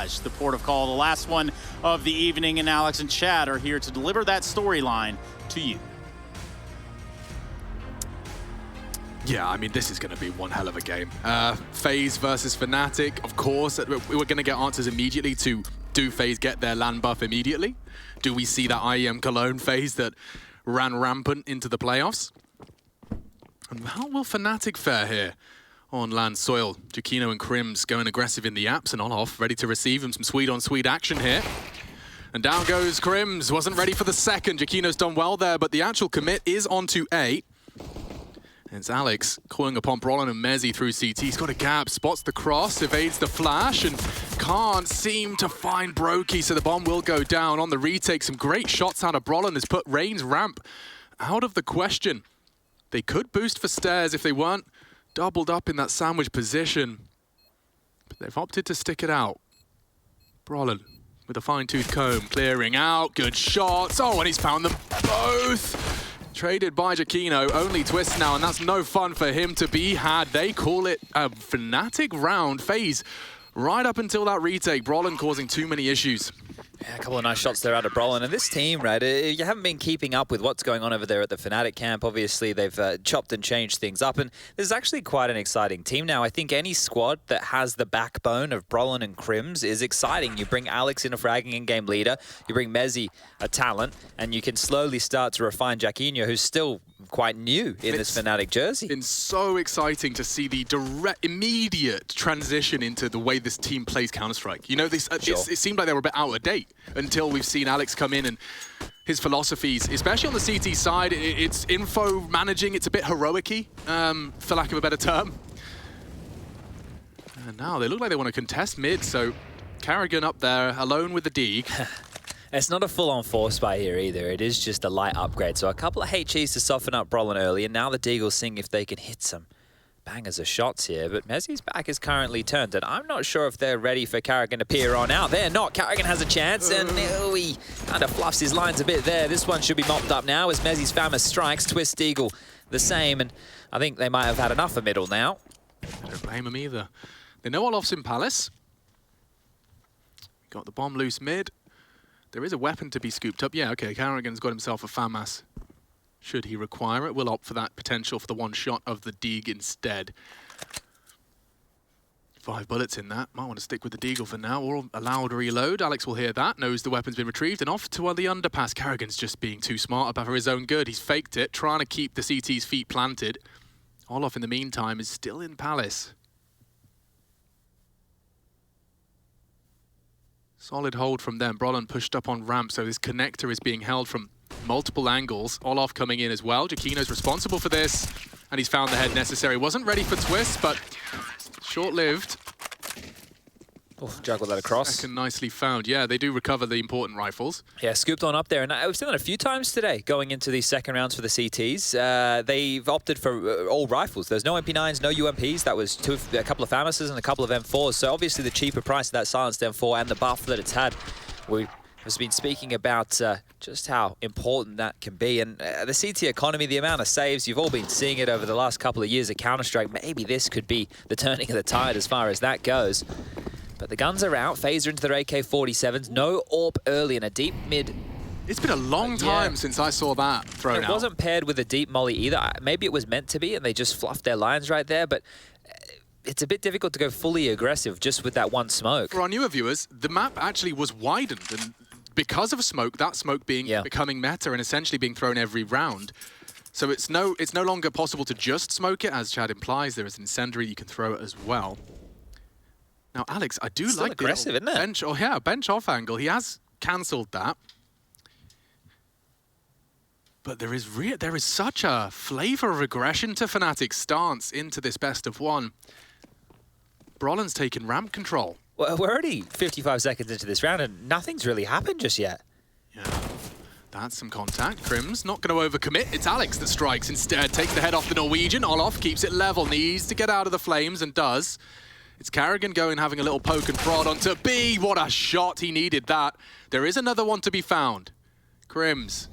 Mirage, the port of call, the last one of the evening, and Alex and Chad are here to deliver that storyline to you. Yeah, I mean, this is going to be one hell of a game. FaZe versus Fnatic, of course. We're going to get answers immediately to, do FaZe get their land buff immediately? Do we see that IEM Cologne FaZe that ran rampant into the playoffs? And how will Fnatic fare here on land soil? Giacchino and Crims going aggressive in the apps, and Olof ready to receive him. Some sweet-on-sweet action here. And down goes Crims. Wasn't ready for the second. Giacchino's done well there, but the actual commit is onto A. It's Alex calling upon Brolin and Mezzi through CT. He's got a gap, spots the cross, evades the flash, and can't seem to find Brokey, so the bomb will go down. On the retake, some great shots out of Brolin has put Rain's ramp out of the question. They could boost for stairs if they weren't doubled up in that sandwich position, but they've opted to stick it out. Brolin with a fine-tooth comb, clearing out, good shots. Oh, and he's found them both. Traded by Giacchino, only twist now, and that's no fun for him to be had. They call it a Fnatic round. FaZe right up until that retake. Brolin causing too many issues. Yeah, a couple of nice shots there out of Brolin. And this team, right, you haven't been keeping up with what's going on over there at the Fnatic camp. Obviously, they've chopped and changed things up. And this is actually quite an exciting team now. I think any squad that has the backbone of Brolin and Crims is exciting. You bring Alex in a fragging and game leader. You bring Mezzi, a talent. And you can slowly start to refine Giacchino, who's still quite new in this Fnatic jersey. It's been so exciting to see the direct, immediate transition into the way this team plays Counter-Strike. You know, it seemed like they were a bit out of date until we've seen Alex come in and his philosophies, especially on the CT side, it's info managing, it's a bit heroic-y, for lack of a better term. And now they look like they want to contest mid, so Karrigan up there alone with the Deeg. It's not a full-on force buy here either. It is just a light upgrade. So a couple of HEs to soften up Brolin early, and now the Deeg will seeing if they can hit some bangers of shots here. But Mezzi's back is currently turned, and I'm not sure if they're ready for Karrigan to peer on out. They're not. Karrigan has a chance, and he kind of fluffs his lines a bit there. This one should be mopped up now as Mezzi's famous strikes. Twist Eagle the same, and I think they might have had enough of middle now. I don't blame them either. They know Olof's in Palace. Got the bomb loose mid. There is a weapon to be scooped up. Yeah, okay, Karrigan's got himself a FAMAS. Should he require it, we'll opt for that potential for the one shot of the Deeg instead. 5 bullets in that. Might want to stick with the Deagle for now, or a loud reload. Alex will hear that, knows the weapon's been retrieved, and off to the underpass. Karrigan's just being too smart about for his own good. He's faked it, trying to keep the CT's feet planted. Olof, in the meantime, is still in Palace. Solid hold from them. Brolin pushed up on ramp, so this connector is being held from multiple angles. Olof coming in as well. Giacchino's responsible for this, and he's found the head necessary. Wasn't ready for twist, but short-lived. Oh, juggle that across. Second nicely found. Yeah, they do recover the important rifles. Yeah, scooped on up there. And I've seen that a few times today going into these second rounds for the CTs. They've opted for all rifles. There's no MP9s, no UMPs. That was a couple of FAMASs and a couple of M4s. So obviously the cheaper price of that silenced M4 and the buff that it's had. We've been speaking about just how important that can be. And the CT economy, the amount of saves, you've all been seeing it over the last couple of years of Counter-Strike. Maybe this could be the turning of the tide as far as that goes. But the guns are out. FaZe are into their AK-47s. No AWP early and a deep mid. It's been a long time since I saw that thrown out. It wasn't paired with a deep molly either. Maybe it was meant to be and they just fluffed their lines right there. But it's a bit difficult to go fully aggressive just with that one smoke. For our newer viewers, the map actually was widened. And because of smoke, that smoke being becoming meta and essentially being thrown every round. So it's no longer possible to just smoke it. As Chad implies, there is an incendiary you can throw it as well. Now, Alex, I do like aggressive, isn't it? Bench, bench off angle. He has cancelled that. But there is such a flavour of aggression to Fnatic's stance into this best of one. Brolin's taken ramp control. Well, we're already 55 seconds into this round and nothing's really happened just yet. Yeah, that's some contact. Crims not going to overcommit. It's Alex that strikes instead. Takes the head off the Norwegian. Olof keeps it level. Needs to get out of the flames and does. It's Karrigan going, having a little poke and prod onto B. What a shot. He needed that. There is another one to be found. Crims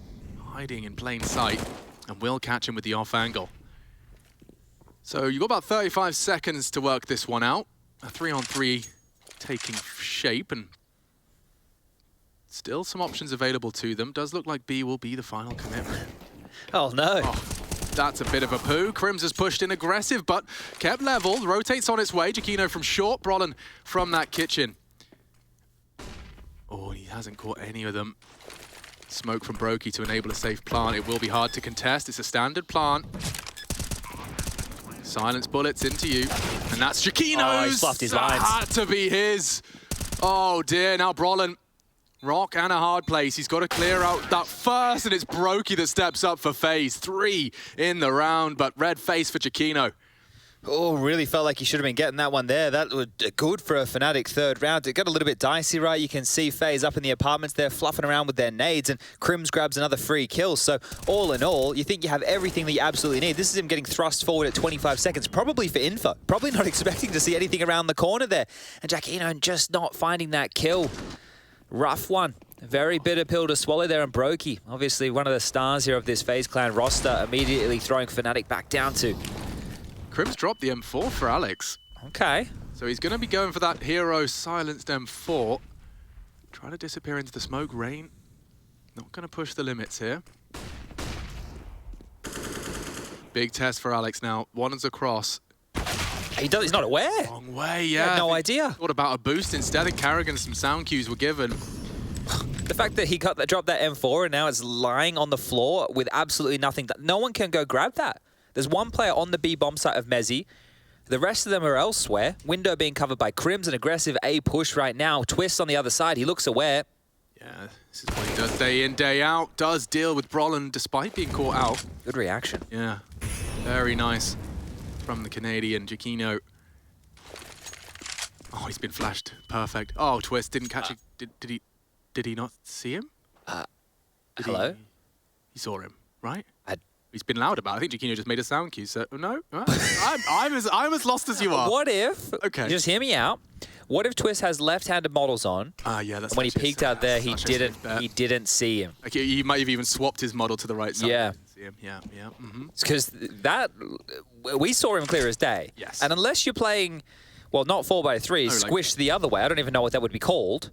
hiding in plain sight, and will catch him with the off angle. So you've got about 35 seconds to work this one out. A 3-on-3 taking shape, and still some options available to them. Does look like B will be the final commitment. Oh, no. Oh, that's a bit of a poo. Crims has pushed in aggressive, but kept level. Rotates on its way. Giacchino from short, Brolin from that kitchen. Oh, he hasn't caught any of them. Smoke from Brokey to enable a safe plant. It will be hard to contest. It's a standard plant. Silence bullets into you. And that's Giacchino's. Oh, he's fluffed his lines. That had to be his. Oh, dear. Now Brolin. Rock and a hard place. He's got to clear out that first, and it's Brokey that steps up for FaZe. 3 in the round, but red face for Giacchino. Oh, really felt like he should have been getting that one there. That was good for a Fnatic third round. It got a little bit dicey, right? You can see FaZe up in the apartments there fluffing around with their nades, and Crims grabs another free kill. So all in all, you think you have everything that you absolutely need. This is him getting thrust forward at 25 seconds, probably for info. Probably not expecting to see anything around the corner there. And Giacchino just not finding that kill. Rough one. Very bitter pill to swallow there, and Brokey, obviously one of the stars here of this FaZe clan roster, immediately throwing Fnatic back down to. Crims dropped the M4 for Alex. Okay. So he's going to be going for that hero silenced M4. Trying to disappear into the smoke. Rain not going to push the limits here. Big test for Alex now. One's across. He's not aware. Long way, yeah. He had no idea. Thought about a boost instead. And Carrigan, some sound cues were given. The fact that he dropped that M4 and now it's lying on the floor with absolutely nothing. No one can go grab that. There's one player on the B bomb site of Mezzy. The rest of them are elsewhere. Window being covered by Crims, an aggressive A push right now. Twist on the other side. He looks aware. Yeah, this is what he does day in, day out. Does deal with Brolin despite being caught out. Good reaction. Yeah, very nice from the Canadian. Giacchino. Oh, he's been flashed. Perfect. Oh, Twist didn't catch it. Did he not see him? Hello? He saw him, right? I He's been loud about it. I think Giacchino just made a sound cue. So no, I'm as lost as you are. What if? Okay. Just hear me out. What if Twist has left-handed models on? Yeah, that's. And when he peeked out there, he actually didn't see him. Okay, he might have even swapped his model to the right side. Yeah. See him. Yeah. Mm-hmm. Because that we saw him clear as day. Yes. And unless you're playing, well, not 4x3, squish the other way. I don't even know what that would be called.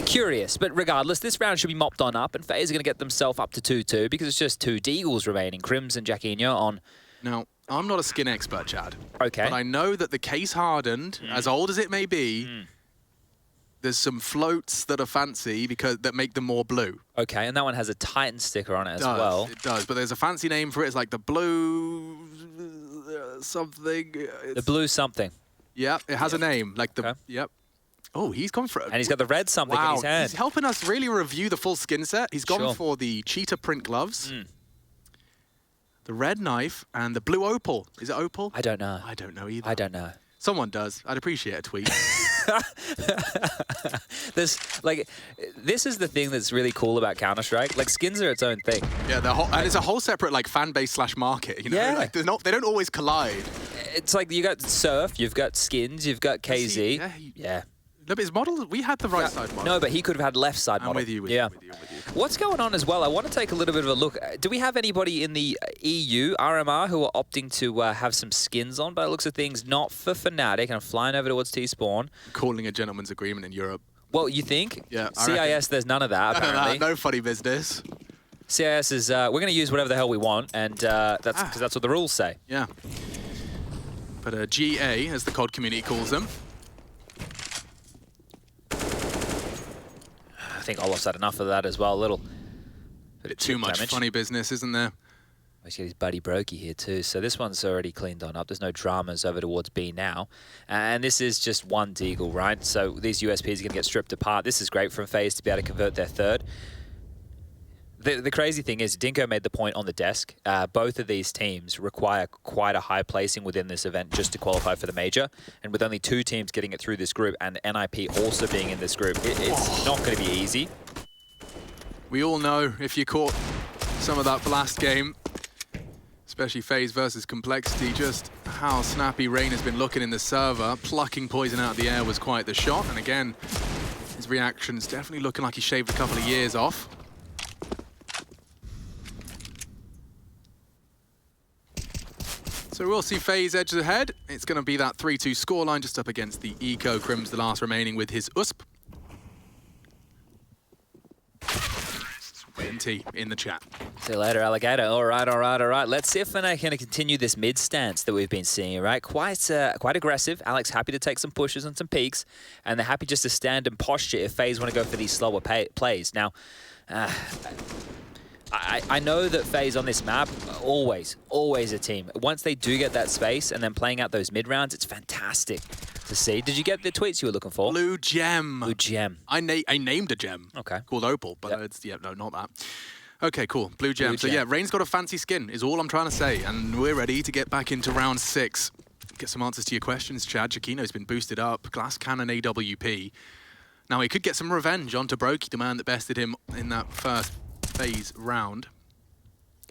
Curious, but regardless, this round should be mopped on up, and FaZe are going to get themselves up to 2-2 because it's just 2 Deagles remaining. Crims and Giacchino on. Now, I'm not a skin expert, Chad. Okay. But I know that the case hardened, as old as it may be, there's some floats that are fancy because that make them more blue. Okay, and that one has a Titan sticker on it as well. It does, but there's a fancy name for it. It's like the blue something. The blue something. Yeah, it has a name. Like the yep. Oh, he's gone for it. And he's got the red something in his hand. He's helping us really review the full skin set. He's gone for the cheetah print gloves, the red knife, and the blue opal. Is it opal? I don't know. I don't know either. I don't know. Someone does. I'd appreciate a tweet. This is the thing that's really cool about Counter-Strike. Like, skins are its own thing. Yeah, and it's a whole separate like fan base / market. You know, Yeah. like they don't always collide. It's like you got Surf, you've got skins, you've got KZ. Yeah. No, but his model, we had the right side model. No, but he could have had left side model. I'm with you. Yeah. What's going on as well? I want to take a little bit of a look. Do we have anybody in the EU, RMR, who are opting to have some skins on? By the looks of things, not for Fnatic. And I'm flying over towards T-Spawn. Calling a gentleman's agreement in Europe. Well, you think? Yeah. CIS, there's none of that, apparently. No funny business. CIS is, we're going to use whatever the hell we want, and that's because that's what the rules say. Yeah. But GA, as the COD community calls them. I think Olaf's had enough of that as well. A little bit too much damage. Funny business, isn't there? He's got his buddy Brokey here too. So this one's already cleaned on up. There's no dramas over towards B now. And this is just one Deagle, right? So these USPs are going to get stripped apart. This is great from FaZe to be able to convert their third. The crazy thing is, Dinko made the point on the desk. Both of these teams require quite a high placing within this event just to qualify for the major. And with only 2 teams getting it through this group and NIP also being in this group, it's not going to be easy. We all know if you caught some of that blast game, especially FaZe versus Complexity, just how snappy Rain has been looking in the server. Plucking Poison out of the air was quite the shot. And again, his reaction's definitely looking like he shaved a couple of years off. So So we'll see FaZe edge ahead. It's going to be that 3-2 scoreline just up against the Eco. Crim's the last remaining with his USP. NT in the chat. See you later, Alligator. All right. Let's see if Fnatic can continue this mid stance that we've been seeing, right? Quite aggressive. Alex happy to take some pushes and some peeks, and they're happy just to stand and posture if FaZe want to go for these slower plays. Now, I know that FaZe on this map, always a team. Once they do get that space and then playing out those mid rounds, it's fantastic to see. Did you get the tweets you were looking for? Blue gem. Blue gem. I named a gem. Okay. Called Opal, but it's, no, not that. Okay, cool. Blue gem. So yeah, Rain's got a fancy skin, is all I'm trying to say. And we're ready to get back into round 6. Get some answers to your questions, Chad. Jakino's been boosted up. Glass Cannon AWP. Now he could get some revenge onto Brokey, the man that bested him in that first FaZe round.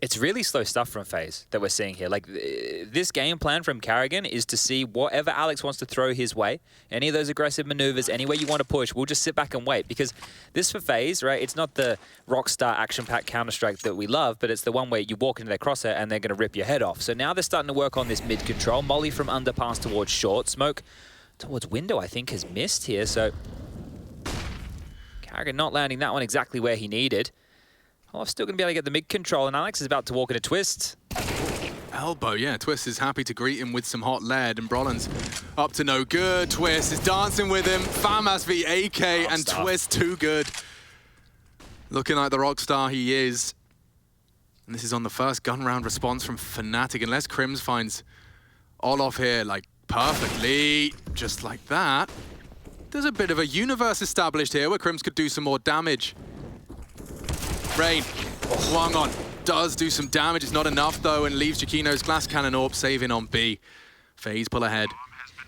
It's really slow stuff from FaZe that we're seeing here. Like, this game plan from Karrigan is to see whatever Alex wants to throw his way. Any of those aggressive maneuvers, anywhere you want to push, we'll just sit back and wait. Because this for FaZe, right, it's not the Rockstar action-packed Counter-Strike that we love, but it's the one where you walk into their crosshair and they're going to rip your head off. So now they're starting to work on this mid-control. Molly from underpass towards short. Smoke towards window, I think, has missed here. So Karrigan not landing that one exactly where he needed. Oh, still going to be able to get the mid-control, and Alex is about to walk in a twist. Elbow, yeah. Twist is happy to greet him with some hot lead, and Brolin's up to no good. Twist is dancing with him. FAMAS v AK, and Twist too good. Looking like the rock star he is. And this is on the first gun round response from Fnatic. Unless Crims finds Olof here, like, perfectly, just like that. There's a bit of a universe established here where Crims could do some more damage. Rain, swung on, does do some damage. It's not enough, though, and leaves Jakino's Glass Cannon AWP saving on B. FaZe pull ahead.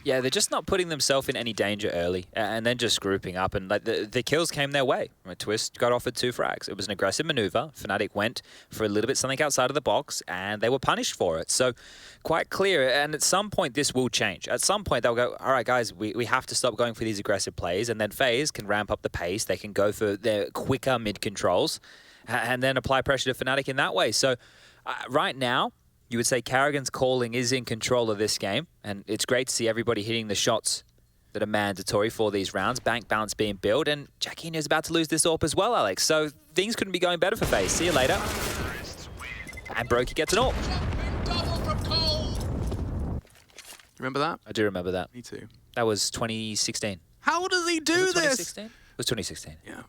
Yeah, they're just not putting themselves in any danger early, and then just grouping up, and like the kills came their way. Twist got offered 2 frags. It was an aggressive maneuver. Fnatic went for a little bit something outside of the box, and they were punished for it. So quite clear, and at some point this will change. At some point they'll go, all right, guys, we have to stop going for these aggressive plays, and then FaZe can ramp up the pace. They can go for their quicker mid-controls, and then apply pressure to Fnatic in that way. So right now, you would say Karrigan's calling is in control of this game, and it's great to see everybody hitting the shots that are mandatory for these rounds. Bank balance being built, and Jakino's about to lose this AWP as well, Alex. So things couldn't be going better for FaZe. See you later. And Brokey gets an AWP. Remember that? I do remember that. Me too. That was 2016. How does he do Was it this? 2016? It was 2016. Yeah.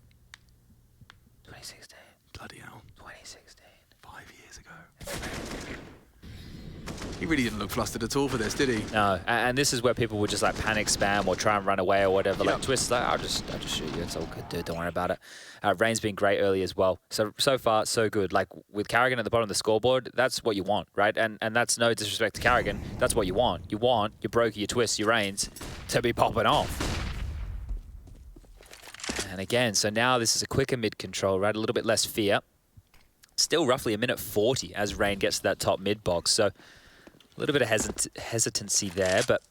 2016. Bloody hell. 2016. 5 years ago. He really didn't look flustered at all for this, did he? No, and this is where people would just like panic spam or try and run away or whatever. Like Twist, like, I'll just shoot you. It's all good, dude. Don't worry about it. Rain's been great early as well. So far, so good. Like with Karrigan at the bottom of the scoreboard, that's what you want, right? And that's no disrespect to Karrigan. That's what you want. You want your Brokey, your Twist, your Rains to be popping off. And again, so now this is a quicker mid control, right? A little bit less fear. Still roughly a minute 40 as Rain gets to that top mid box. So a little bit of hesitancy there, but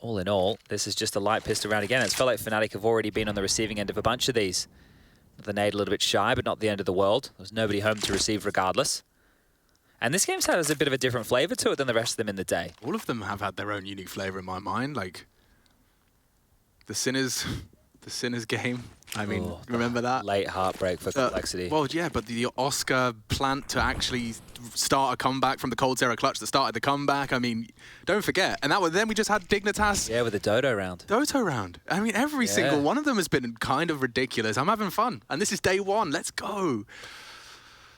all in all, this is just a light pistol round again. It's felt like Fnatic have already been on the receiving end of a bunch of these. The nade a little bit shy, but not the end of the world. There's nobody home to receive regardless. And this game has a bit of a different flavor to it than the rest of them in the day. All of them have had their own unique flavor in my mind. Like the Sinners game. I mean, remember that? Late heartbreak for Complexity. Well, yeah, but the Oscar plant to actually start a comeback from the Cold Zero clutch that started the comeback. I mean, don't forget. And then we just had Dignitas. Yeah, with the Dodo round. Dodo round. I mean, every single one of them has been kind of ridiculous. I'm having fun. And this is day 1. Let's go.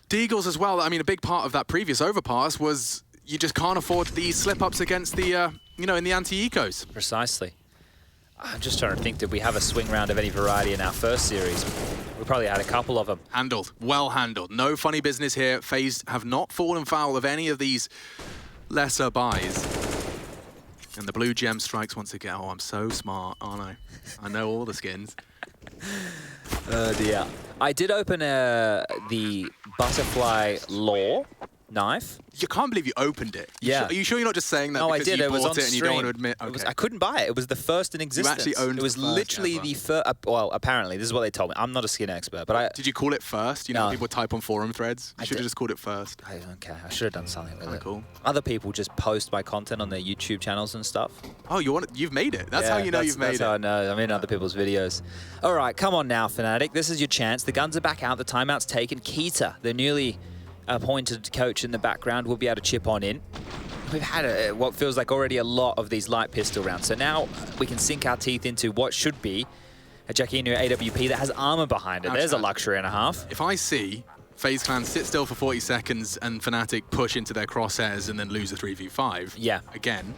Deagles as well. I mean, a big part of that previous overpass was you just can't afford these slip-ups against the, in the anti-ecos. Precisely. I'm just trying to think, did we have a swing round of any variety in our first series? We probably had a couple of them. Handled. Well handled. No funny business here. FaZe have not fallen foul of any of these lesser buys. And the blue gem strikes once again. Oh, I'm so smart, aren't I? I know all the skins. Oh dear. I did open the butterfly lore Knife? You can't believe you opened it. Yeah. Are you sure you're not just saying that No, I because did. you It was bought on it and you don't want to stream. admit? Okay. I couldn't buy it. It was the first in existence. actually owned it was the first literally ever. the first. Well, apparently, this is what they told me. I'm not a skin expert, but Did you call it first? You know, No. people type on forum threads. You I should have did. just called it first. I don't care. I should have done something with it. Cool. Other people just post my content on their YouTube channels and stuff. Oh, you've made it. That's Yeah, how you know you've made That's how I it. know. I'm in other people's videos. All right, come on now, Fnatic. This is your chance. The guns are back out. The timeout's taken. Keita, the newly appointed coach in the background, will be able to chip on in. We've had what feels like already a lot of these light pistol rounds. So now we can sink our teeth into what should be a Jacquinho AWP that has armor behind it. There's a luxury and a half. If I see FaZe Clan sit still for 40 seconds and Fnatic push into their crosshairs and then lose a 3v5, again,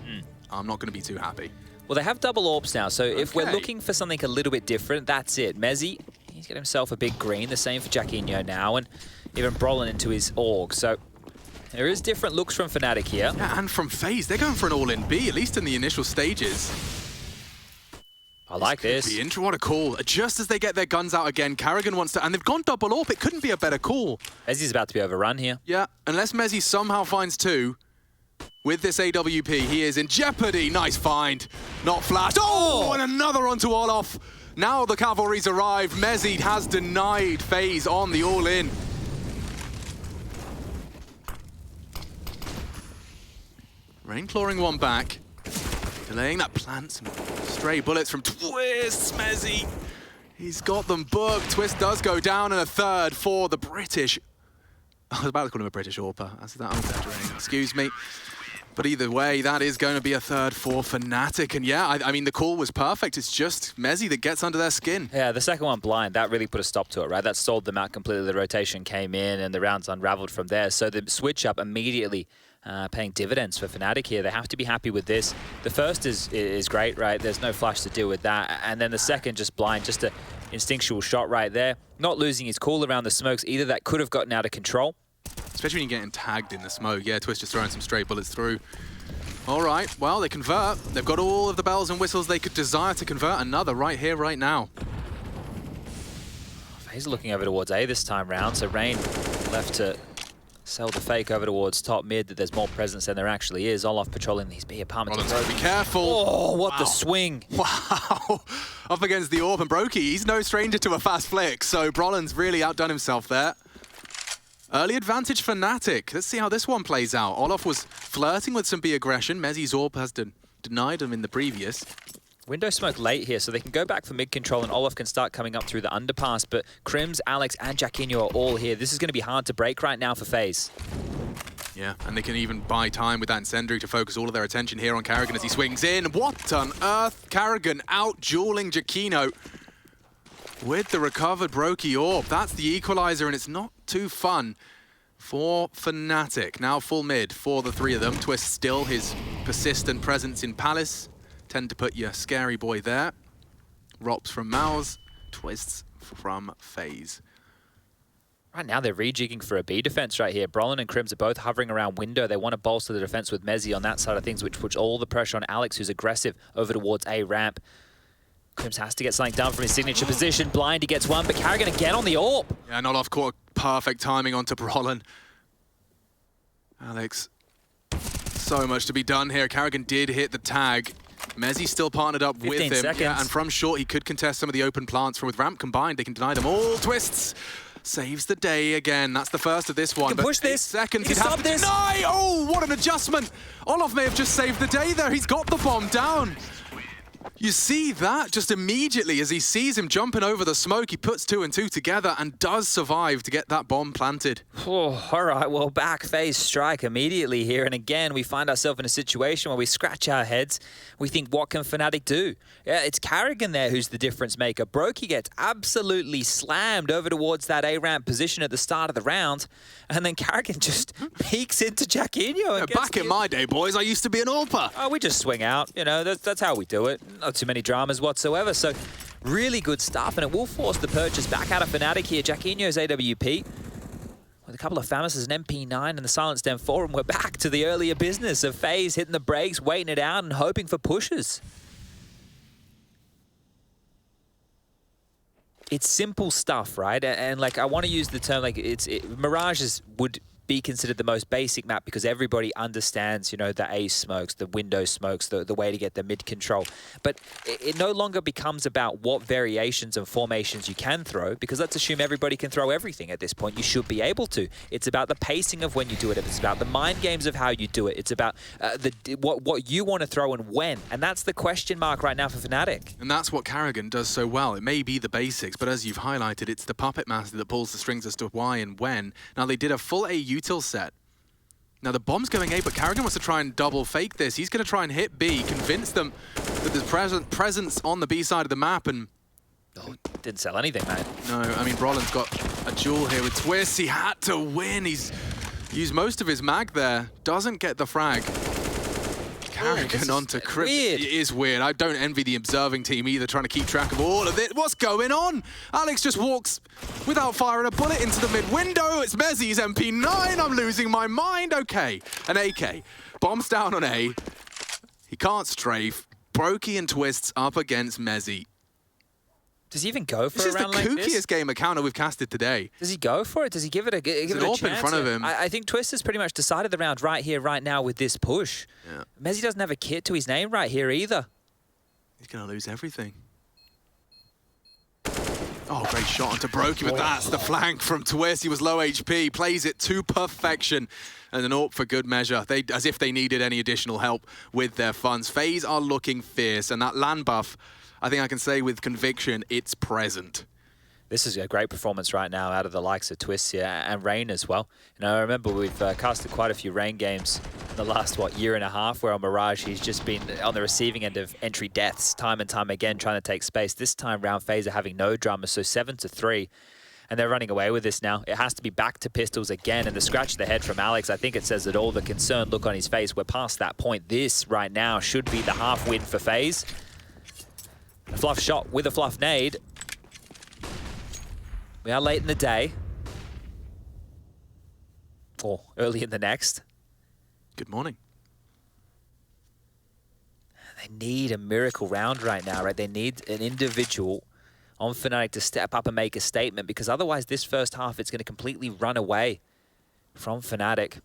I'm not going to be too happy. Well, they have double orbs now, so if we're looking for something a little bit different, that's it. Mezzy, he's got himself a big green, the same for Jacquinho now, and even Brolin into his AUG. So there is different looks from Fnatic here. Yeah, and from FaZe, they're going for an all-in B, at least in the initial stages. I like this. What a call. Just as they get their guns out again, Karrigan wants to, and they've gone double AWP. It couldn't be a better call. Mezzy's about to be overrun here. Yeah, unless Mezzy somehow finds two, with this AWP, he is in jeopardy. Nice find. Not flashed. Oh, and another onto Olof. Now the cavalry's arrived. Mezzy has denied FaZe on the all-in. Rain clawing one back. Delaying that plant. Some stray bullets from Twist. Mezzy. He's got them booked. Twist does go down, and a third for the British. I was about to call him a British AWPer. That's that I'm exaggerating. Excuse me. But either way, that is going to be a third for Fnatic. And yeah, I mean, the call was perfect. It's just Mezzy that gets under their skin. Yeah, the second one blind, that really put a stop to it, right? That stalled them out completely. The rotation came in and the rounds unraveled from there. So the switch up immediately paying dividends for Fnatic here. They have to be happy with this. The first is great, right? There's no flash to deal with that. And then the second just blind, just an instinctual shot right there. Not losing his cool around the smokes either. That could have gotten out of control. Especially when you're getting tagged in the smoke. Yeah, Twist just throwing some stray bullets through. All right, well, they convert. They've got all of the bells and whistles they could desire to convert. Another right here, right now. He's looking over towards A this time round, so Rain left to sell the fake over towards top mid that there's more presence than there actually is. Olof patrolling these B apartments. Be careful. Oh, what the swing. Wow. Up against the AWP, and Brokey, he's no stranger to a fast flick, so Brolin's really outdone himself there. Early advantage for Fnatic. Let's see how this one plays out. Olof was flirting with some B aggression. Mezzy's AWP has denied him in the previous. Window smoke late here, so they can go back for mid control and Olof can start coming up through the underpass, but Crims, Alex, and Jacquinho are all here. This is going to be hard to break right now for FaZe. Yeah, and they can even buy time with that incendiary to focus all of their attention here on Karrigan as he swings in. What on earth? Karrigan out-dueling Jacquinho with the recovered Brokey AWP. That's the equalizer, and it's not too fun for Fnatic. Now full mid for the three of them. Twist still his persistent presence in Palace. Tend to put your scary boy there. Rops from Mouse, Twists from FaZe. Right now they're rejigging for a B defense right here. Brolin and Crims are both hovering around window. They want to bolster the defense with Mezzy on that side of things, which puts all the pressure on Alex, who's aggressive over towards A ramp. Crims has to get something done from his signature position. Blind, he gets one, but Karrigan again on the AWP. Yeah, not off court. Perfect timing onto Brolin. Alex, so much to be done here. Karrigan did hit the tag. Mezzy still partnered up with him. Seconds. Yeah, and from short, he could contest some of the open plants. From with ramp combined, they can deny them all. Twists saves the day again. That's the first of this one. He can push this. 8 seconds. He He'd can have stop to this. deny. Oh, what an adjustment. Olof may have just saved the day there. He's got the bomb down. You see that just immediately as he sees him jumping over the smoke, he puts 2 and 2 together and does survive to get that bomb planted. Oh, all right, well, back FaZe strike immediately here. And again, we find ourselves in a situation where we scratch our heads. We think, what can Fnatic do? Yeah, it's Karrigan there who's the difference maker. Brokey gets absolutely slammed over towards that A-ramp position at the start of the round. And then Karrigan just peeks into Jacquinho. Yeah, back in my day, boys, I used to be an AWPer. Oh, we just swing out. You know, that's how we do it. Not too many dramas whatsoever. So really good stuff, and it will force the purchase back out of Fnatic here. Jacquinho's AWP with a couple of Famis's and MP9 and the Silenced M4, and we're back to the earlier business of FaZe hitting the brakes, waiting it out, and hoping for pushes. It's simple stuff, right? And like, I want to use the term, like, Mirage would be considered the most basic map because everybody understands, you know, the A smokes, the window smokes, the way to get the mid control. But it no longer becomes about what variations and formations you can throw, because let's assume everybody can throw everything at this point. You should be able to. It's about the pacing of when you do it. It's about the mind games of how you do it. It's about what you want to throw and when. And that's the question mark right now for Fnatic. And that's what Karrigan does so well. It may be the basics, but as you've highlighted, it's the puppet master that pulls the strings as to why and when. Now, they did a full A util set. Now, the bomb's going A, but Karrigan wants to try and double fake this. He's going to try and hit B, convince them that there's presence on the B side of the map, and oh, didn't sell anything, mate. no, I mean, Brolin's got a duel here with Twist. He had to win. He's used most of his mag there. Doesn't get the frag. Karrigan onto Crypt. Weird. It is weird. I don't envy the observing team either, trying to keep track of all of it. What's going on? Alex just walks without firing a bullet into the mid window. It's Mezzi's MP9. I'm losing my mind. Okay, an AK. Bombs down on A. He can't strafe. Brokey and Twists up against Mezzi. Does he even go for This a is the round like this? kookiest game of counter we've casted today. Does he go for it? Does he give it a give it a AWP chance? in front of him. I think Twist has pretty much decided the round right here, right now with this push. Yeah. Mezzi doesn't have a kit to his name right here either. He's going to lose everything. Oh, great shot onto Brokey, but that's the flank from Twist. He was low HP, plays it to perfection. And an AWP for good measure, as if they needed any additional help with their funds. FaZe are looking fierce, and that land buff, I think I can say with conviction, it's present. This is a great performance right now out of the likes of Twist here and Rain as well. You know, I remember we've casted quite a few Rain games in the last, year and a half, where on Mirage he's just been on the receiving end of entry deaths time and time again, trying to take space. This time round, FaZe are having no drama, so 7-3. And they're running away with this now. It has to be back to pistols again, and the scratch of the head from Alex, I think it says it all. The concerned look on his face, we're past that point. This, right now, should be the half win for FaZe. A fluff shot with a fluff nade. We are late in the day. Or early in the next. Good morning. They need a miracle round right now, right? They need an individual on Fnatic to step up and make a statement, because otherwise this first half, it's going to completely run away from Fnatic.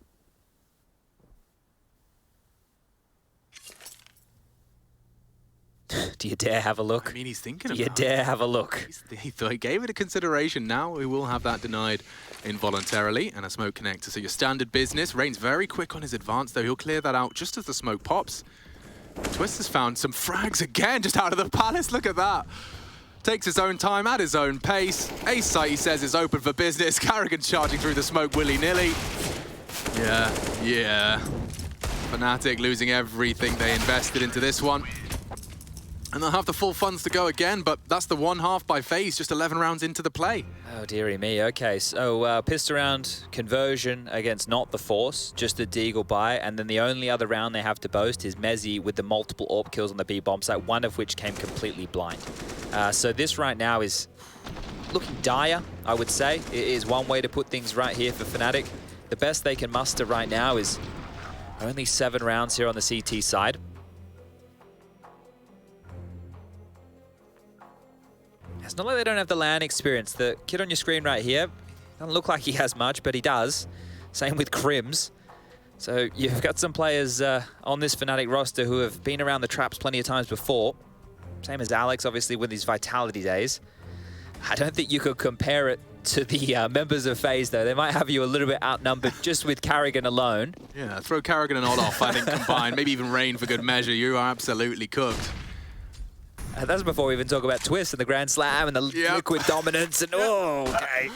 Do you dare have a look? I mean, he's thinking Do you about dare have a look? He gave it a consideration. Now we will have that denied involuntarily, and a smoke connector. So your standard business. Rain's very quick on his advance, though. He'll clear that out just as the smoke pops. Twist has found some frags again, just out of the palace. Look at that. Takes his own time at his own pace. Ace site, he says, is open for business. Karrigan charging through the smoke willy-nilly. Yeah. Fnatic losing everything they invested into this one. And they'll have the full funds to go again, but that's the one half by FaZe, just 11 rounds into the play. Oh, dearie me. Okay, so pissed around conversion against not the Force, just a Deagle buy, and then the only other round they have to boast is Mezzi with the multiple AWP kills on the B bomb site, one of which came completely blind. So this right now is looking dire, I would say. It is one way to put things right here for Fnatic. The best they can muster right now is only 7 rounds here on the CT side. It's not like they don't have the LAN experience. The kid on your screen right here doesn't look like he has much, but he does. Same with Crims. So you've got some players on this Fnatic roster who have been around the traps plenty of times before. Same as Alex, obviously, with his Vitality days. I don't think you could compare it to the members of FaZe, though. They might have you a little bit outnumbered just with Karrigan alone. Yeah, throw Karrigan and Odd off, I think, combined. Maybe even Rain for good measure. You are absolutely cooked. That's before we even talk about Twist and the Grand Slam and the liquid dominance and okay.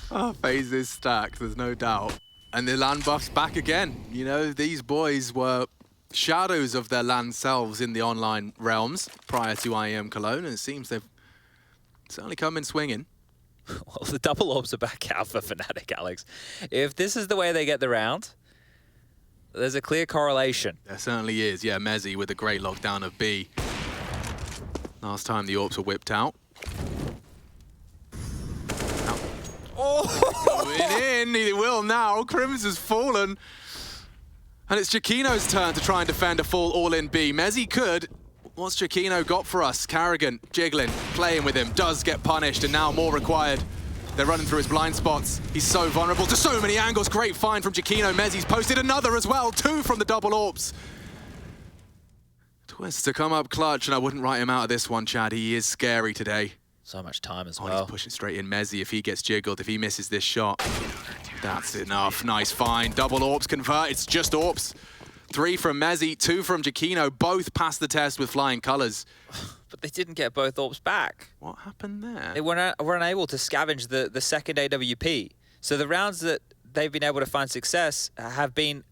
Oh, FaZe is stacked, there's no doubt. And the LAN buff's back again. You know, these boys were shadows of their LAN selves in the online realms prior to IEM Cologne, and it seems they've certainly come in swinging. Well, the double orbs are back out for Fnatic, Alex. If this is the way they get the round, there's a clear correlation. There certainly is. Yeah, Mezzi with a great lockdown of B. Last time the AWPs were whipped out. Oh! Going in, he will now. Crims has fallen. And it's Chiquino's turn to try and defend a full all-in B. Mezzi could. What's Chiquino got for us? Karrigan jiggling, playing with him, does get punished, and now more required They're running through his blind spots. He's so vulnerable to so many angles. Great find from Giacchino. Mezzi's posted another as well. 2 from the double orbs. Twist to come up clutch, and I wouldn't write him out of this one, Chad. He is scary today. So much time as Oh, well. he's pushing straight in. Mezzi, if he gets jiggled, if he misses this shot, that's enough. Nice find. Double orbs convert. It's just orbs. 3 from Mezzi, 2 from Giacchino. Both passed the test with flying colors. But they didn't get both orbs back. What happened there? They were unable to scavenge the second AWP. So the rounds that they've been able to find success have been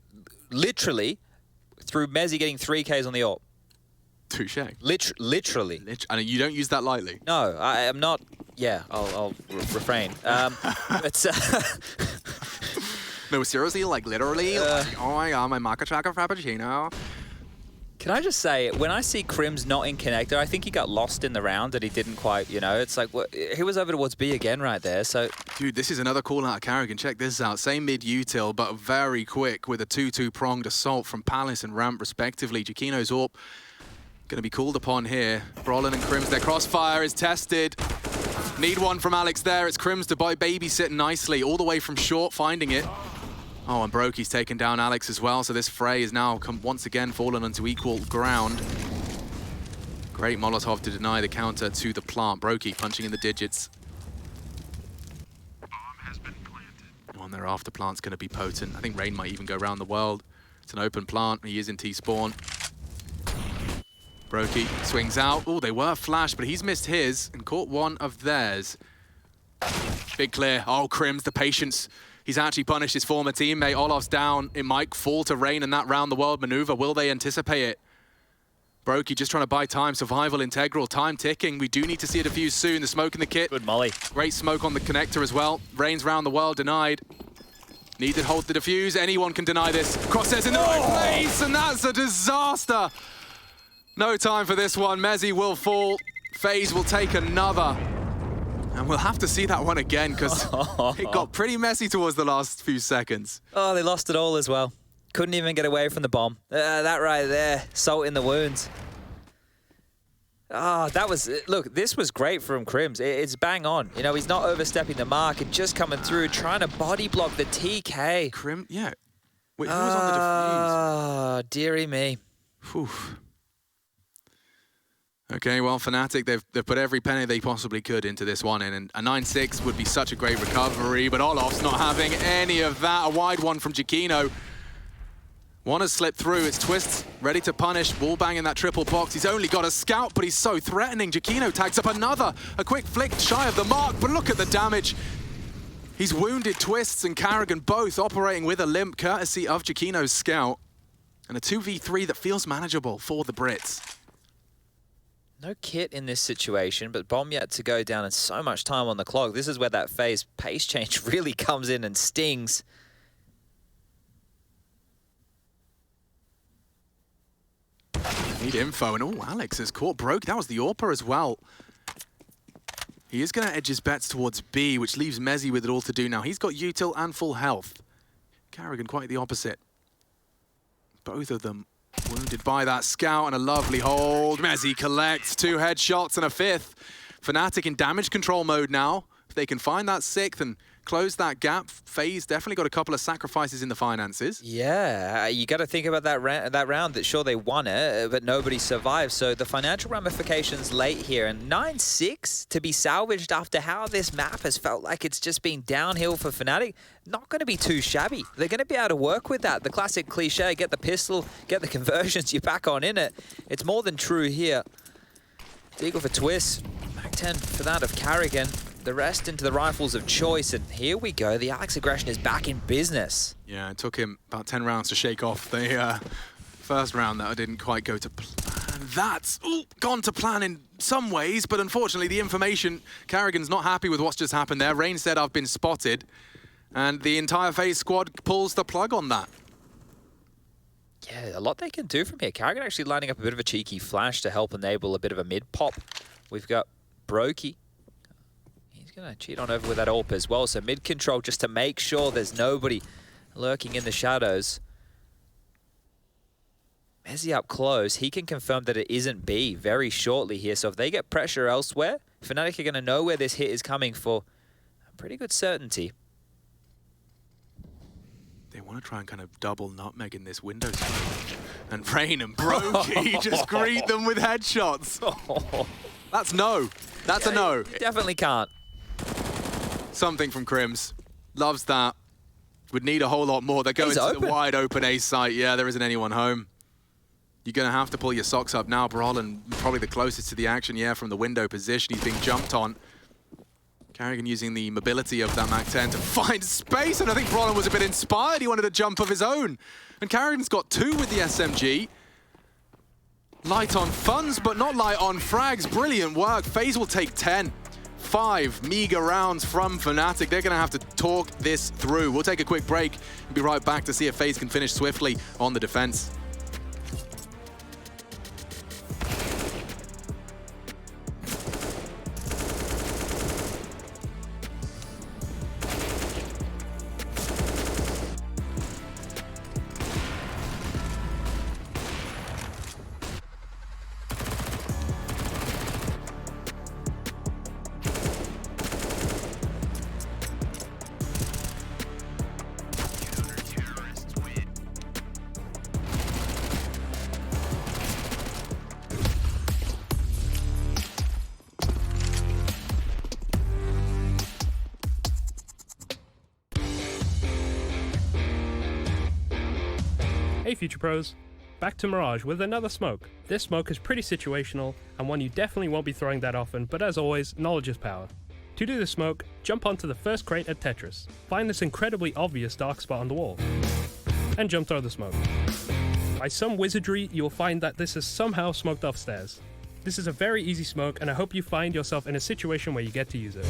literally through Mezzi getting 3 Ks on the orb. Touche. Literally. And you don't use that lightly. No, I am not. Yeah, I'll refrain. But No, seriously, like literally. Like, oh my god, my maca tracker frappuccino. can I just say, when I see Crims not in connector, I think he got lost in the round that he didn't quite, you know, it's like, he was over towards B again right there, so. Dude, this is another call out of Carrigan. Check this out. Same mid-util, but very quick with a 2-2 pronged assault from Palace and Ramp respectively. Giacchino's AWP going to be called upon here. Brolin and Crims, their crossfire is tested. Need one from Alex there. It's Crims to babysit nicely, all the way from short, finding it. Oh, and Brokey's taken down Alex as well, so this fray is now once again fallen onto equal ground. Great Molotov to deny the counter to the plant. Brokey punching in the digits. Oh, and their after plant's going to be potent. I think Rain might even go around the world. It's an open plant. He is in T-spawn. Brokey swings out. Oh, they were flashed, but he's missed his and caught one of theirs. Big clear. Oh, Crims, the patience. He's actually punished his former teammate. Olaf's down. It might fall to Rain in that round-the-world maneuver. Will they anticipate it? Brokey just trying to buy time. Survival integral. Time ticking. We do need to see a defuse soon. The smoke in the kit. Good molly. Great smoke on the connector as well. Rain's round the world denied. Need to hold the defuse. Anyone can deny this. Crosshairs in the right place, and that's a disaster. No time for this one. Mezzi will fall. FaZe will take another. And we'll have to see that one again because it got pretty messy towards the last few seconds. Oh, they lost it all as well. Couldn't even get away from the bomb. That right there, salt in the wounds. Ah, that was, look, this was great from Crims. It's bang on. You know, he's not overstepping the mark and just coming through, trying to body block the TK. Yeah. Wait, who was on the defuse? Ah, dearie me. Whew. Okay, well, Fnatic, they've put every penny they possibly could into this one, and a 9-6 would be such a great recovery, but Olaf's not having any of that. A wide one from Giacchino. One has slipped through. It's Twist ready to punish. Wall banging that triple box. He's only got a scout, but he's so threatening. Giacchino tags up another. A quick flick shy of the mark, but look at the damage. He's wounded Twists and Carrigan both operating with a limp, courtesy of Giacchino's scout. And a 2v3 that feels manageable for the Brits. No kit in this situation, but bomb yet to go down and so much time on the clock. This is where that FaZe pace change really comes in and stings. Need info, and oh, Alex has caught Broke. That was the AWPer as well. He is going to edge his bets towards B, which leaves Mezzi with it all to do now. He's got util and full health. Carrigan quite the opposite. Both of them wounded by that scout, and a lovely hold. Mezzi collects 2 headshots and a 5th. Fnatic in damage control mode now. If they can find that 6th and close that gap, FaZe definitely got a couple of sacrifices in the finances. Yeah, you got to think about that round that sure they won it, but nobody survived. So the financial ramifications late here, and 9-6 to be salvaged after how this map has felt like it's just been downhill for Fnatic, not going to be too shabby. They're going to be able to work with that. The classic cliche, get the pistol, get the conversions, you're back on in it. It's more than true here. Deagle for Twist, back 10 for that of Carrigan. The rest into the rifles of choice, and here we go. The Alex aggression is back in business. Yeah, it took him about 10 rounds to shake off the first round that didn't quite go to plan. That's gone to plan in some ways, but unfortunately the information, Carrigan's not happy with what's just happened there. Rain said, I've been spotted, and the entire FaZe squad pulls the plug on that. Yeah, a lot they can do from here. Carrigan actually lining up a bit of a cheeky flash to help enable a bit of a mid-pop. We've got Brokey. Going to cheat on over with that AWP as well, so mid-control just to make sure there's nobody lurking in the shadows. Mezzi up close. He can confirm that it isn't B very shortly here, so if they get pressure elsewhere, Fnatic are going to know where this hit is coming for. pretty good certainty. They want to try and kind of double nutmeg in this window. And Rain and Brokey just greet them with headshots. That's no. That's a no. You definitely can't. Something from Crims. Loves that. Would need a whole lot more. They're going to the wide open A site. Yeah, there isn't anyone home. You're going to have to pull your socks up now. Brolin, probably the closest to the action, yeah, from the window position. He's being jumped on. Carrigan using the mobility of that MAC-10 to find space, and I think Brolin was a bit inspired. He wanted a jump of his own. And Carrigan's got 2 with the SMG. Light on funds, but not light on frags. Brilliant work. FaZe will take 10. 5 meager rounds from Fnatic. They're going to have to talk this through. We'll take a quick break and be right back to see if FaZe can finish swiftly on the defense. Hey Future Pros, back to Mirage with another smoke. This smoke is pretty situational and one you definitely won't be throwing that often, but as always, knowledge is power. To do the smoke, jump onto the first crate at Tetris, find this incredibly obvious dark spot on the wall, and jump throw the smoke. By some wizardry, you will find that this is somehow smoked off stairs. This is a very easy smoke and I hope you find yourself in a situation where you get to use it.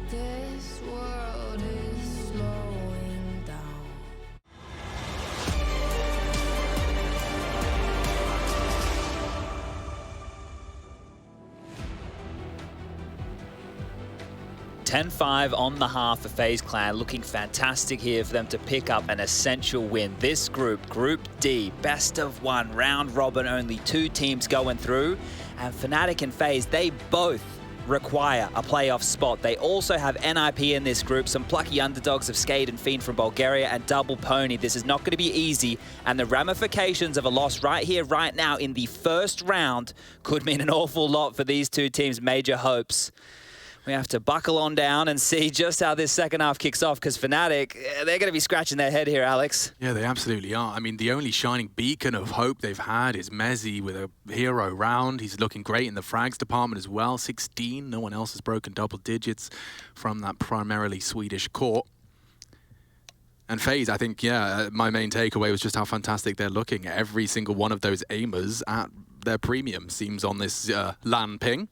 This world is slowing down. $10-5 on the half for FaZe Clan, looking fantastic here for them to pick up an essential win. This group, Group D, best of 1, round robin, only 2 teams going through, and Fnatic and FaZe, they both require a playoff spot. They also have NIP in this group, some plucky underdogs of Skade and Fiend from Bulgaria, and Double Pony. This is not going to be easy, and the ramifications of a loss right here, right now, in the first round could mean an awful lot for these 2 teams' major hopes. We have to buckle on down and see just how this second half kicks off, because Fnatic, they're going to be scratching their head here, Alex. Yeah, they absolutely are. I mean, the only shining beacon of hope they've had is Mezzi with a hero round. He's looking great in the frags department as well. 16, no one else has broken double digits from that primarily Swedish court. And FaZe, I think, yeah, my main takeaway was just how fantastic they're looking. Every single one of those aimers at their premium seems on this LAN ping.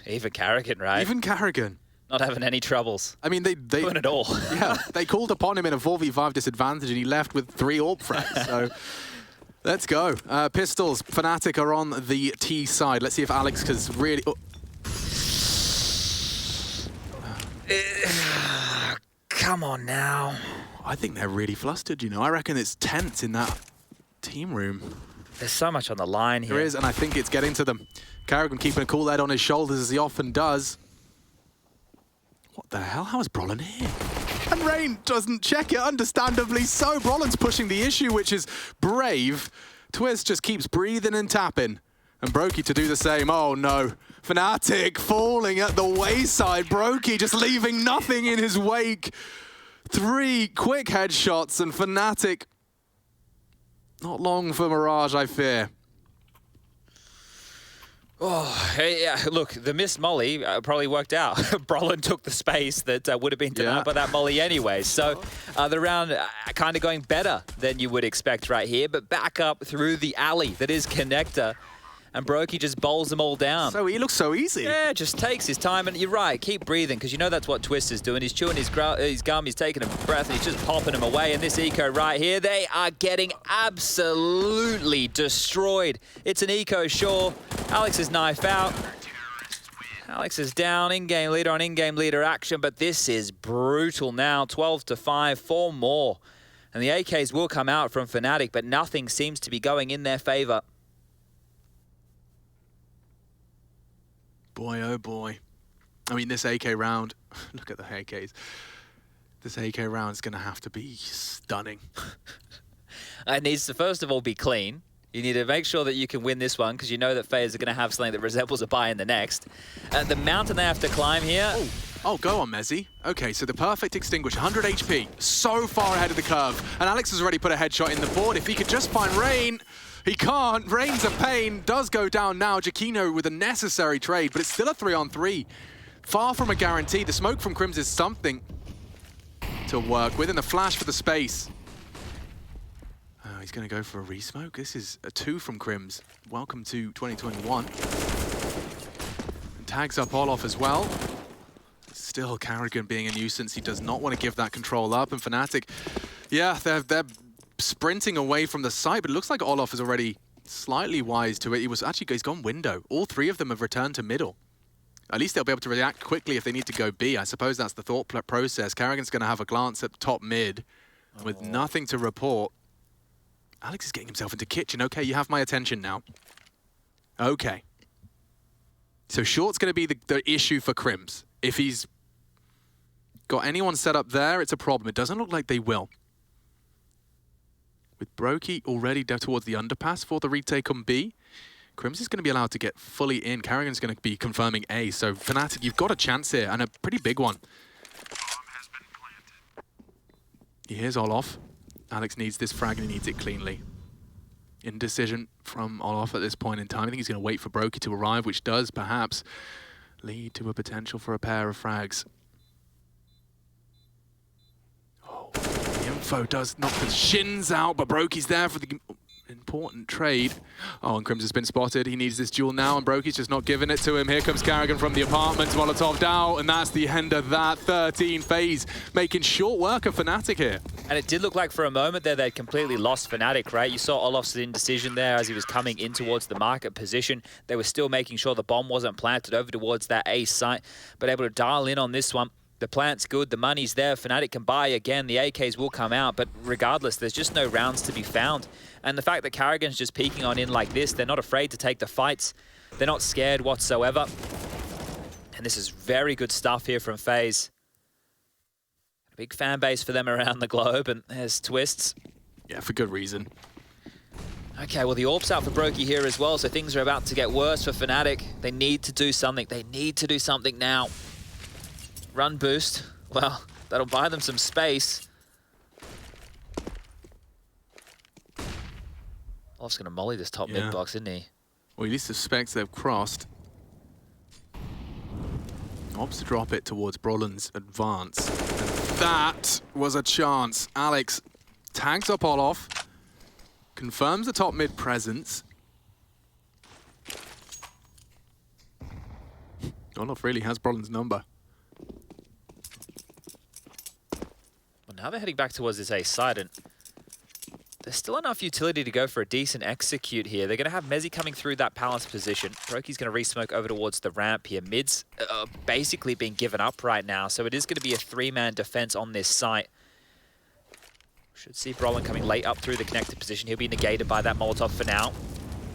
Even Carrigan, right? Even Carrigan. Not having any troubles. I mean, they doing it all. Yeah, they called upon him in a 4v5 disadvantage, and he left with 3 AWP frags. So let's go. Pistols, Fnatic are on the T side. Let's see if Alex has really. Oh. Come on now. I think they're really flustered. You know, I reckon it's tense in that team room. There's so much on the line here. There is, and I think it's getting to them. Carrigan keeping a cool head on his shoulders as he often does. What the hell? How is Brolin here? And Rain doesn't check it, understandably so. Brolin's pushing the issue, which is brave. Twist just keeps breathing and tapping. And Brokey to do the same. Oh no. Fnatic falling at the wayside. Brokey just leaving nothing in his wake. 3 quick headshots, and Fnatic not long for Mirage, I fear. Oh, hey, yeah, look, the missed molly probably worked out. Brolin took the space that would have been denied by that molly anyway. So the round kind of going better than you would expect right here, but back up through the alley that is Connector. And Brokey just bowls them all down. So he looks so easy. Yeah, just takes his time. And you're right, keep breathing, because you know that's what Twist is doing. He's chewing his gum, he's taking a breath, and he's just popping them away. And this eco right here, they are getting absolutely destroyed. It's an eco, sure. Alex's knife out. Alex is down, in-game leader on in-game leader action, but this is brutal now. 12-5, 4 more. And the AKs will come out from Fnatic, but nothing seems to be going in their favor. Boy, oh boy. I mean, this AK round, look at the AKs. This AK round is going to have to be stunning. It needs to, first of all, be clean. You need to make sure that you can win this one, because you know that FaZe are going to have something that resembles a buy in the next. The mountain they have to climb here. Oh, go on, Mezzy. Okay, so the perfect extinguish, 100 HP, so far ahead of the curve. And Alex has already put a headshot in the board. If he could just find Rain, he can't. Rain's a pain, does go down now. Giacchino with a necessary trade, but it's still a 3-on-3. Far from a guarantee. The smoke from Crims is something to work with, and the flash for the space. Oh, he's going to go for a re-smoke. This is a 2 from Crims. Welcome to 2021. And tags up Olof as well. Still, Carrigan being a nuisance. He does not want to give that control up. And Fnatic, yeah, they're sprinting away from the site, but it looks like Olof is already slightly wise to it. He's gone window. All 3 of them have returned to middle. At least they'll be able to react quickly if they need to go B. I suppose that's the thought process. Carrigan's going to have a glance at top mid with nothing to report. Alex is getting himself into kitchen. Okay, you have my attention now. Okay. So short's going to be the issue for Crims. If he's got anyone set up there, it's a problem. It doesn't look like they will. With Brokey already down towards the underpass for the retake on B, Crims is going to be allowed to get fully in. Carrigan's going to be confirming A. So Fnatic, you've got a chance here, and a pretty big one. Here's Olof. Alex needs this frag, and he needs it cleanly. Indecision from Olof at this point in time. I think he's going to wait for Brokey to arrive, which does perhaps lead to a potential for a pair of frags. Oh, the info does knock the shins out, but Brokey's there for the important trade. Oh, and Crims has been spotted. He needs this duel now, and Brokey's just not giving it to him. Here comes Carrigan from the apartments, Molotov'd out, and that's the end of that. 13 FaZe making short work of Fnatic here. And it did look like for a moment there they'd completely lost Fnatic, right? You saw Olof's indecision there as he was coming in towards the market position. They were still making sure the bomb wasn't planted over towards that A site, but able to dial in on this one. The plant's good, the money's there, Fnatic can buy again, the AKs will come out, but regardless, there's just no rounds to be found. And the fact that Carrigan's just peeking on in like this, they're not afraid to take the fights. They're not scared whatsoever. And this is very good stuff here from FaZe. A big fan base for them around the globe, and there's Twists. Yeah, for good reason. Okay, well, the AWP's out for Brokey here as well, so things are about to get worse for Fnatic. They need to do something. They need to do something now. Run boost. Well, that'll buy them some space. Olof's going to molly this top mid box, isn't he? Well, he suspects they've crossed. Opts to drop it towards Brolin's advance. And that was a chance. Alex tags up Olof, confirms the top mid presence. Olof really has Brolin's number. Well, now they're heading back towards this A side, and there's still enough utility to go for a decent execute here. They're going to have Mezzy coming through that palace position. Broki's going to re-smoke over towards the ramp here. Mid's basically being given up right now, so it is going to be a 3-man defense on this site. Should see Brolin coming late up through the connected position. He'll be negated by that Molotov for now.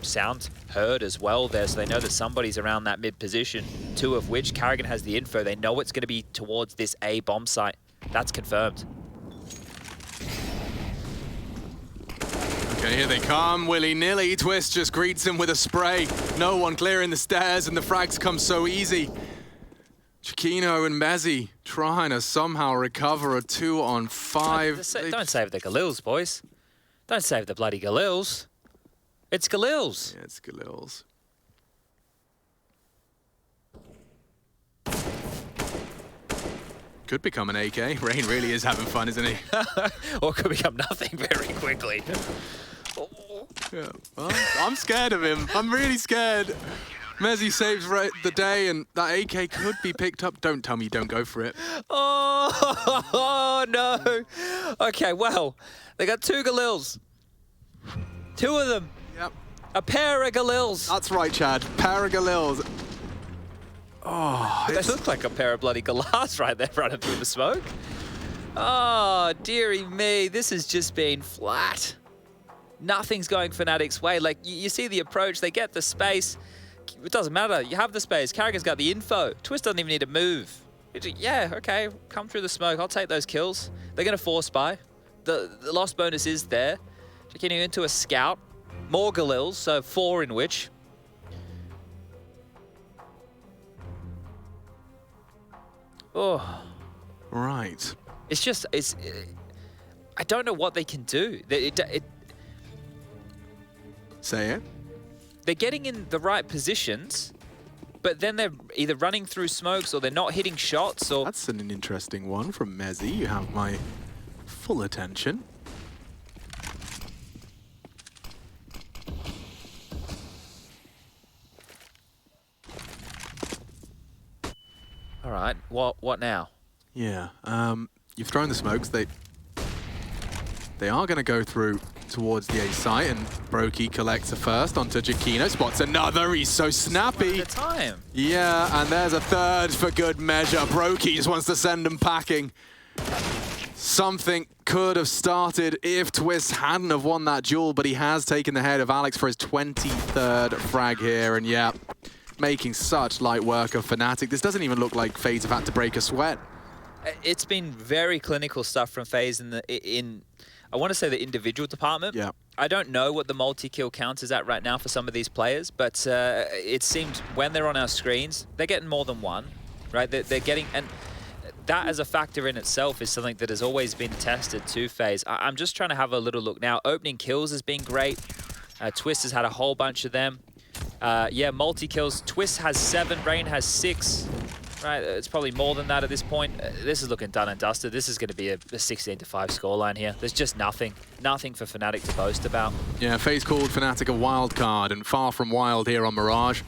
Sound heard as well there, so they know that somebody's around that mid position, 2 of which Karrigan has the info. They know it's going to be towards this A bomb site. That's confirmed. Okay, here they come, willy-nilly. Twist just greets him with a spray. No one clearing the stairs, and the frags come so easy. Chiquino and Mezzy trying to somehow recover a 2-on-5. Don't save the Galils, boys. Don't save the bloody Galils. It's Galils. Yeah, it's Galils. Could become an AK. Rain really is having fun, isn't he? Or could become nothing very quickly. Yeah. Well, I'm scared of him. I'm really scared. Mezzy saves the day, and that AK could be picked up. Don't tell me you don't go for it. Oh, no. Okay, well, they got 2 Galils. 2 of them. Yep. A pair of Galils. That's right, Chad. Pair of Galils. Oh, They look like a pair of bloody Galahs right there running through the smoke. Oh, dearie me. This has just been flat. Nothing's going Fnatic's way. Like, you see the approach. They get the space. It doesn't matter. You have the space. Karrigan's got the info. Twist doesn't even need to move. Yeah, okay. Come through the smoke. I'll take those kills. They're going to force buy. The loss bonus is there. Getting into a scout. More Galils, so 4 in which. Oh. right. It's just, I don't know what they can do. Say it. They're getting in the right positions, but then they're either running through smokes or they're not hitting shots or... That's an interesting one from Mezzy. You have my full attention. All right, what now? Yeah, you've thrown the smokes. They are going to go through towards the A site, and Broky collects a first onto Chiquino. Spots another. He's so snappy. At the time. Yeah, and there's a third for good measure. Broky just wants to send them packing. Something could have started if Twist hadn't have won that duel, but he has taken the head of Alex for his 23rd frag here, and yeah, making such light work of Fnatic. This doesn't even look like FaZe have had to break a sweat. It's been very clinical stuff from FaZe in I want to say the individual department. Yeah. I don't know what the multi-kill count is at right now for some of these players, but it seems when they're on our screens, they're getting more than one, right? They're getting, and that as a factor in itself is something that has always been tested to FaZe. I'm just trying to have a little look now. Opening kills has been great. Twist has had a whole bunch of them. Yeah, multi-kills. Twist has 7, Rain has 6. Right, it's probably more than that at this point. This is looking done and dusted. This is going to be a 16-5 scoreline here. There's just nothing for Fnatic to boast about. Yeah, FaZe called Fnatic a wild card, and far from wild here on Mirage.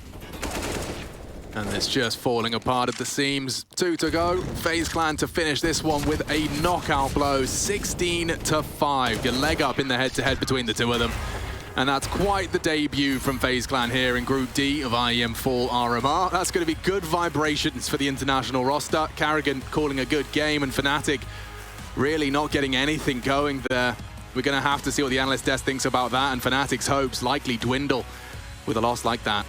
And it's just falling apart at the seams. 2 to go. FaZe Clan to finish this one with a knockout blow. 16-5. Your leg up in the head-to-head between the 2 of them. And that's quite the debut from FaZe Clan here in Group D of IEM Fall RMR. That's going to be good vibrations for the international roster. Karrigan calling a good game, and Fnatic really not getting anything going there. We're going to have to see what the analyst desk thinks about that, and Fnatic's hopes likely dwindle with a loss like that.